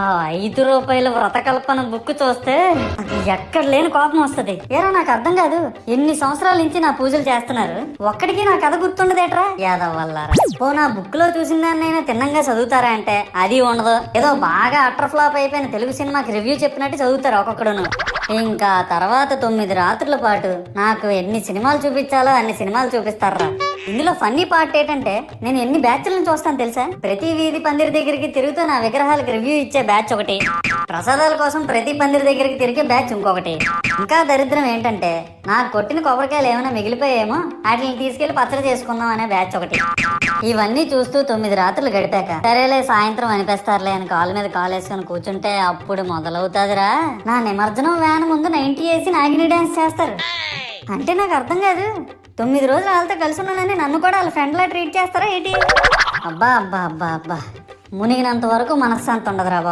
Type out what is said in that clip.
ఆ ₹5 వ్రతకల్పన బుక్ చూస్తే ఎక్కడ లేని కోపం వస్తది. ఏరా నాకు అర్థం కాదు, ఎన్ని సంవత్సరాల నుంచి నా పూజలు చేస్తున్నారు, ఒక్కడికి నా కథ గుర్తుండదేట్రా యాదవ్ వల్లారా. ఓ నా బుక్ లో చూసిన దాన్నైనా తిన్నంగా చదువుతారా అంటే అది ఉండదు. ఏదో బాగా అటర్ ఫ్లాప్ అయిపోయిన తెలుగు సినిమాకి రివ్యూ చెప్పినట్టు చదువుతారు ఒక్కొక్కడును. ఇంకా తర్వాత 9 రాత్రుల పాటు నాకు ఎన్ని సినిమాలు చూపించాలో అన్ని సినిమాలు చూపిస్తారా. ఇందులో ఫన్నీ పార్ట్ ఏంటంటే నేను ఎన్ని బ్యాచ్లను చూస్తాను తెలుసా. ప్రతి వీధి పందిరి దగ్గరికి తిరుగుతూ నా విగ్రహాలకు రివ్యూ ఇచ్చే బ్యాచ్ ఒకటి, ప్రసాదాల కోసం ప్రతి పందిరి దగ్గరికి తిరిగే బ్యాచ్ ఇంకొకటి, ఇంకా దరిద్రం ఏంటంటే నాకు కొట్టిన కొబ్బరికాయలు ఏమైనా మిగిలిపోయేమో వాటిని తీసుకెళ్లి పచ్చడి చేసుకుందాం అనే బ్యాచ్ ఒకటి. ఇవన్నీ చూస్తూ 9 రాత్రులు గడిపాక సరేలే సాయంత్రం అనిపిస్తారులే అని కాలు మీద కాలు వేసుకొని కూర్చుంటే అప్పుడు మొదలవుతాదిరా నా నిమజ్జనం వ్యాన్ ముందు 90 వేసి నాగిని డాన్స్ చేస్తారు. అంటే నాకు అర్థం కాదు, 9 రోజులు వాళ్ళతో కలిసి ఉన్నానని నన్ను కూడా వాళ్ళ ఫ్రెండ్ లా ట్రీట్ చేస్తారా ఏంటి? అబ్బా అబ్బా అబ్బా అబ్బా, మునిగినంత వరకు మనశ్శాంతి ఉండదురా బాబు.